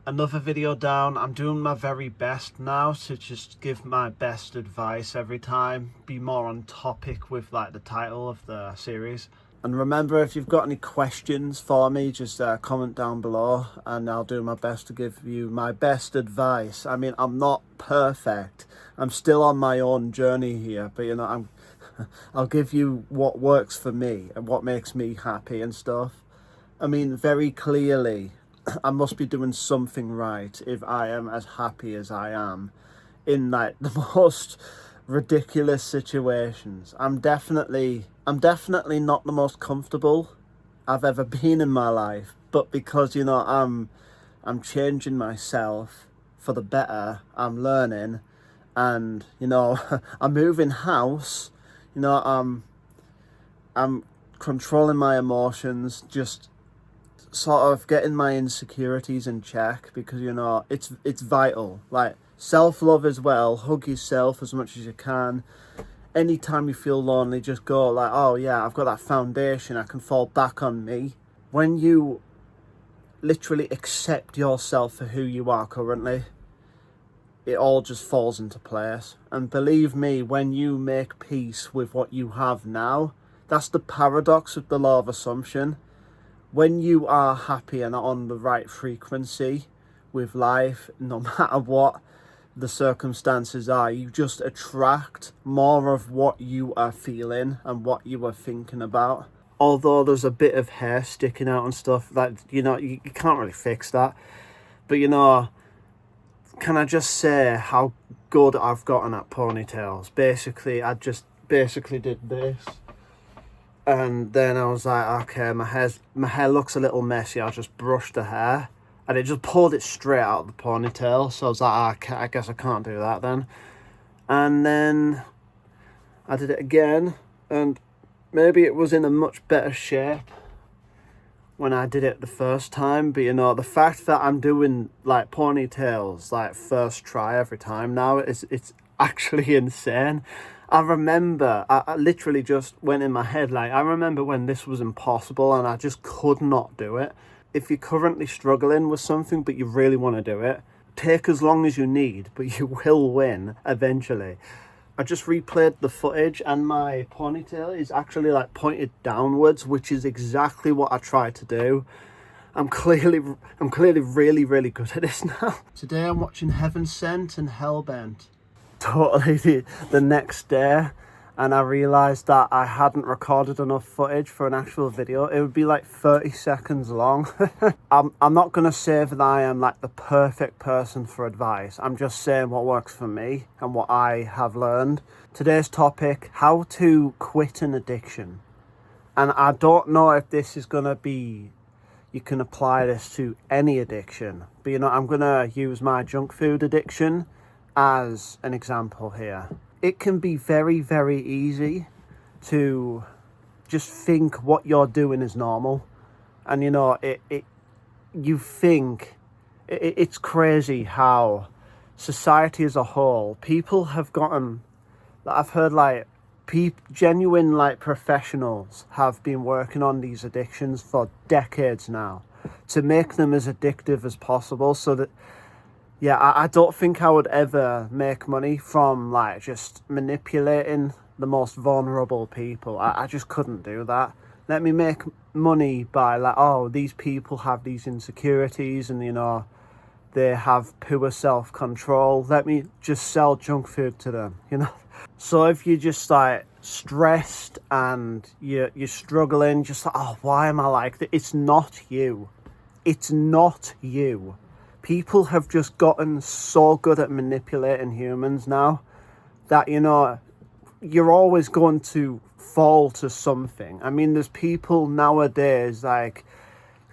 Another video down. I'm doing my very best now to just give my best advice every time, be more on topic with like the title of the series. And remember, if you've got any questions for me, just comment down below and I'll do my best to give you my best advice. I mean, I'm not perfect, I'm still on my own journey here, but you know, I'll give you what works for me and what makes me happy and stuff. I mean, very clearly I must be doing something right if I am as happy as I am in like the most ridiculous situations. I'm definitely not the most comfortable I've ever been in my life, but because, you know, I'm changing myself for the better, I'm learning, and you know, I'm moving house, you know, I'm controlling my emotions, just sort of getting my insecurities in check, because you know it's vital. Like self-love as well. Hug yourself as much as you can. Anytime you feel lonely, just go like, oh yeah, I've got that foundation, I can fall back on me. When you literally accept yourself for who you are currently, it all just falls into place. And believe me, when you make peace with what you have now, that's the paradox of the law of assumption. When you are happy and on the right frequency with life, no matter what the circumstances are, you just attract more of what you are feeling and what you are thinking about. Although there's a bit of hair sticking out and stuff, like, you know, you can't really fix that. But you know, can I just say how good I've gotten at ponytails? Basically, I just did this. And then I was like, okay, my hair looks a little messy. I'll just brush the hair, and it just pulled it straight out of the ponytail. So I was like, I guess I can't do that then. And then I did it again, and maybe it was in a much better shape when I did it the first time. But you know, the fact that I'm doing like ponytails like first try every time now, it's actually insane. I remember, I literally just went in my head, like, I remember when this was impossible and I just could not do it. If you're currently struggling with something but you really want to do it, take as long as you need, but you will win eventually. I just replayed the footage and my ponytail is actually like pointed downwards, which is exactly what I tried to do. I'm clearly really, really good at this now. Today I'm watching Heaven Sent and Hellbent. Totally the next day, and I realised that I hadn't recorded enough footage for an actual video. It would be like 30 seconds long. I'm not going to say that I am like the perfect person for advice. I'm just saying what works for me and what I have learned. Today's topic, how to quit an addiction. And I don't know if this is going to be, you can apply this to any addiction, but you know, I'm going to use my junk food addiction as an example here. It can be very, very easy to just think what you're doing is normal, and you know, it's crazy how society as a whole, people have gotten, I've heard like genuine like professionals have been working on these addictions for decades now to make them as addictive as possible, so that yeah, I don't think I would ever make money from like just manipulating the most vulnerable people. I just couldn't do that. Let me make money by like, oh, these people have these insecurities and you know, they have poor self-control. Let me just sell junk food to them, you know. So if you're just like stressed and you're struggling, just like, oh, why am I like that? It's not you. It's not you. People have just gotten so good at manipulating humans now that, you know, you're always going to fall to something. I mean, there's people nowadays, like,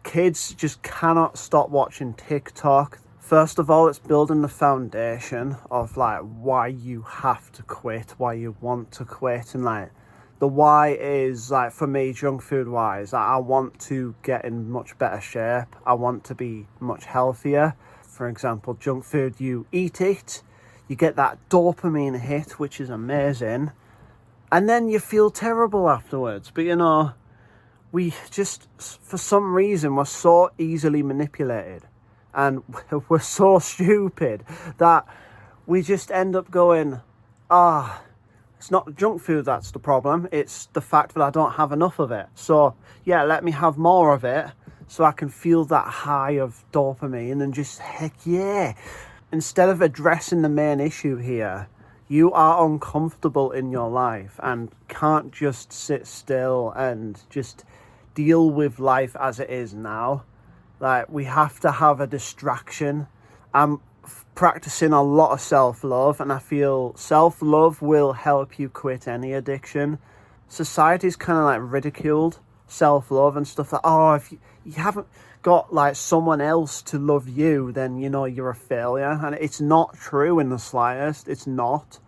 kids just cannot stop watching TikTok. First of all, it's building the foundation of, like, why you have to quit, why you want to quit. And, like, the why is, like, for me, junk food wise, I want to get in much better shape. I want to be much healthier. For example, junk food, you eat it, you get that dopamine hit, which is amazing, and then you feel terrible afterwards. But you know, we just, for some reason, we're so easily manipulated. And we're so stupid that we just end up going, it's not the junk food that's the problem. It's the fact that I don't have enough of it. So yeah, let me have more of it so I can feel that high of dopamine and just heck yeah. Instead of addressing the main issue here, you are uncomfortable in your life and can't just sit still and just deal with life as it is now. Like, we have to have a distraction. I'm practicing a lot of self-love, and I feel self-love will help you quit any addiction. Society's kind of like ridiculed self-love and stuff like, if you haven't got like someone else to love you, then you know you're a failure. And it's not true in the slightest. It's not.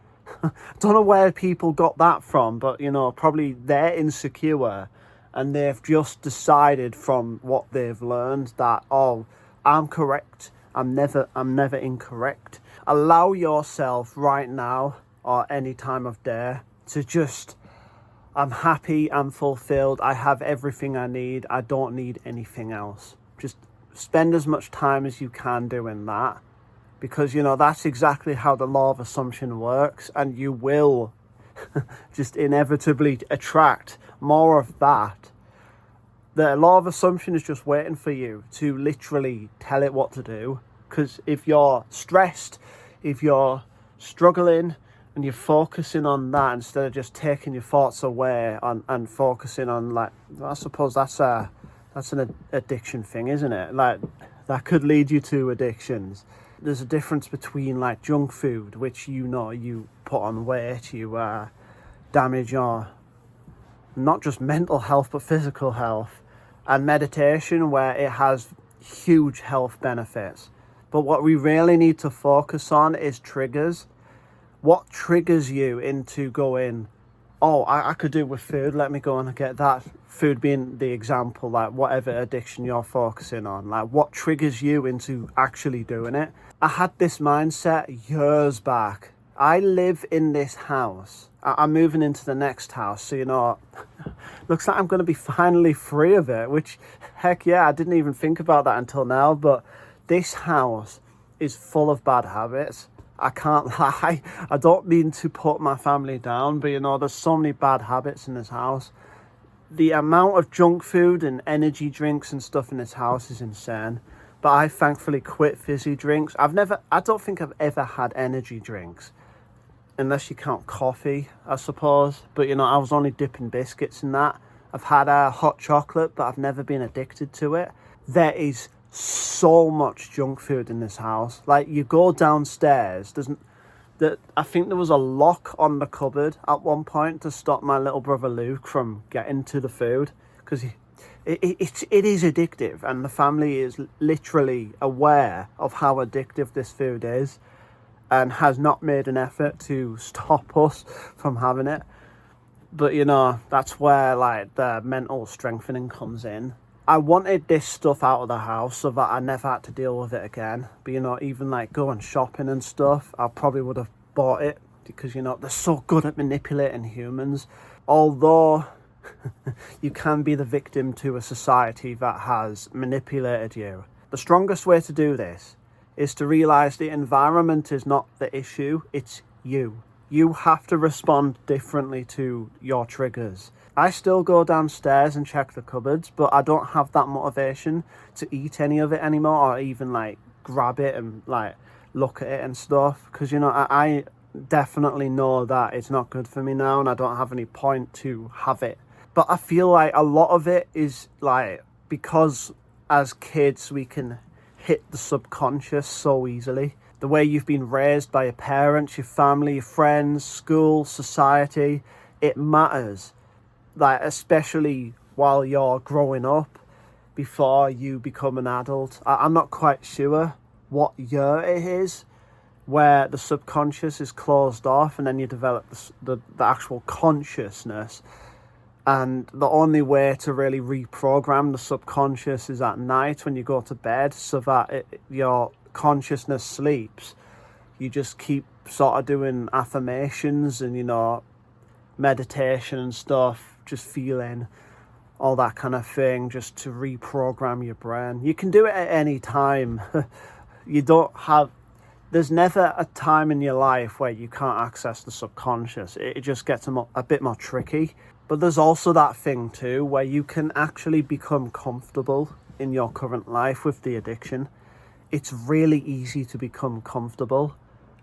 Don't know where people got that from, but you know, probably they're insecure and they've just decided from what they've learned that, I'm correct, I'm never incorrect. Allow yourself right now or any time of day to just, I'm happy, I'm fulfilled, I have everything I need, I don't need anything else. Just spend as much time as you can doing that, because you know that's exactly how the law of assumption works, and you will just inevitably attract more of that. The law of assumption is just waiting for you to literally tell it what to do. Because if you're stressed, if you're struggling, and you're focusing on that instead of just taking your thoughts away and focusing on, like, I suppose that's an addiction thing, isn't it? Like, that could lead you to addictions. There's a difference between like junk food, which you put on weight, you damage your not just mental health but physical health, and meditation, where it has huge health benefits. But what we really need to focus on is triggers. What triggers you into going, I could do with food, let me go and get that. Food being the example, like whatever addiction you're focusing on, like what triggers you into actually doing it. I had this mindset years back. I live in this house. I'm moving into the next house, so you know, looks like I'm going to be finally free of it, which, heck yeah, I didn't even think about that until now. But this house is full of bad habits. I can't lie. I don't mean to put my family down, but you know, there's so many bad habits in this house. The amount of junk food and energy drinks and stuff in this house is insane. But I thankfully quit fizzy drinks. I don't think I've ever had energy drinks, unless you count coffee, I suppose. But you know, I was only dipping biscuits in that. I've had hot chocolate, but I've never been addicted to it. There is so much junk food in this house. Like, you go downstairs, I think there was a lock on the cupboard at one point to stop my little brother Luke from getting to the food, because it is addictive, and the family is literally aware of how addictive this food is and has not made an effort to stop us from having it. But you know, that's where like the mental strengthening comes in. I wanted this stuff out of the house so that I never had to deal with it again. But you know, even like going shopping and stuff, I probably would have bought it, because you know, they're so good at manipulating humans. Although you can be the victim to a society that has manipulated you. The strongest way to do this is to realise the environment is not the issue, it's you. You have to respond differently to your triggers. I still go downstairs and check the cupboards, but I don't have that motivation to eat any of it anymore, or even like grab it and like look at it and stuff, because you know, I definitely know that it's not good for me now, and I don't have any point to have it. But I feel like a lot of it is like, because as kids we can hit the subconscious so easily. The way you've been raised by your parents, your family, your friends, school, society, it matters. Like, especially while you're growing up, before you become an adult. I'm not quite sure what year it is where the subconscious is closed off and then you develop the actual consciousness. And the only way to really reprogram the subconscious is at night when you go to bed, so that your consciousness sleeps. You just keep sort of doing affirmations and, you know, meditation and stuff, just feeling all that kind of thing, just to reprogram your brain. You can do it at any time. There's never a time in your life where you can't access the subconscious. It just gets a bit more tricky. But there's also that thing too, where you can actually become comfortable in your current life with the addiction. It's really easy to become comfortable.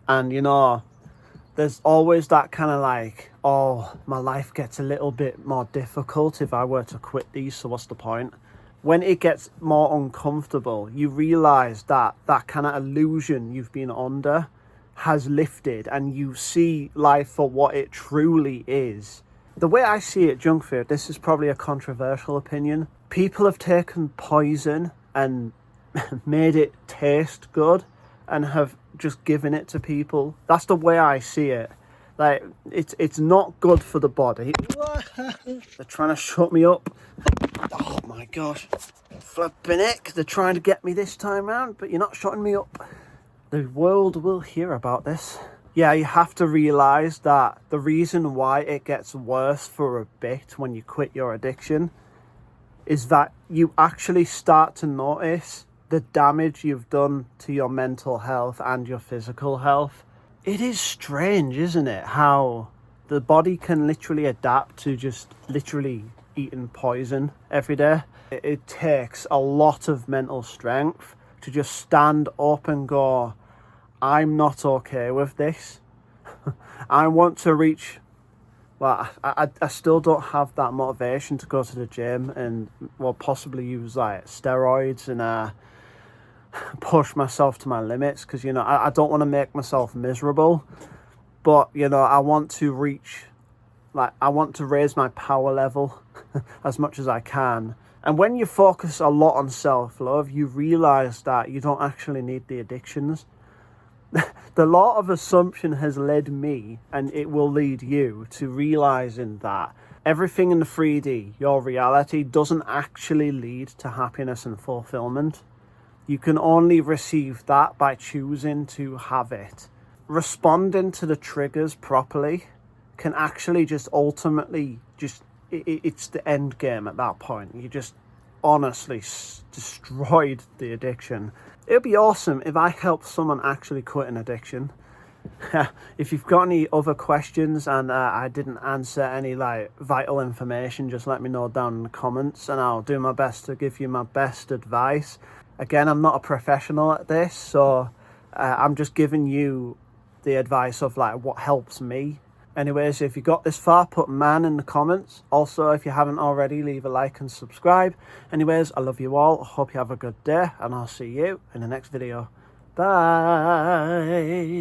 And, you know, there's always that kind of like, oh, my life gets a little bit more difficult if I were to quit these, so what's the point? When it gets more uncomfortable, you realise that that kind of illusion you've been under has lifted, and you see life for what it truly is. The way I see it, junk food, this is probably a controversial opinion. People have taken poison and made it taste good and have just given it to people. That's the way I see it. Like, it's not good for the body. They're trying to shut me up. Oh my gosh. Flipping heck. They're trying to get me this time round, but you're not shutting me up. The world will hear about this. Yeah, you have to realise that the reason why it gets worse for a bit when you quit your addiction is that you actually start to notice the damage you've done to your mental health and your physical health. It is strange, isn't it, how the body can literally adapt to just literally eating poison every day. It takes a lot of mental strength to just stand up and go, I'm not okay with this. I want to reach... Well, I still don't have that motivation to go to the gym and, well, possibly use like steroids and push myself to my limits, because, you know, I don't want to make myself miserable, but, you know, I want to raise my power level as much as I can. And when you focus a lot on self-love, you realize that you don't actually need the addictions. The law of assumption has led me, and it will lead you, to realizing that everything in the 3D, your reality, doesn't actually lead to happiness and fulfillment. You can only receive that by choosing to have it. Responding to the triggers properly can actually just ultimately it's the end game at that point. You just honestly destroyed the addiction. It would be awesome if I helped someone actually quit an addiction. If you've got any other questions and I didn't answer any like vital information, just let me know down in the comments, and I'll do my best to give you my best advice. Again, I'm not a professional at this, so I'm just giving you the advice of like what helps me. Anyways, if you got this far, put man in the comments. Also, if you haven't already, leave a like and subscribe. Anyways, I love you all. I hope you have a good day, and I'll see you in the next video. Bye.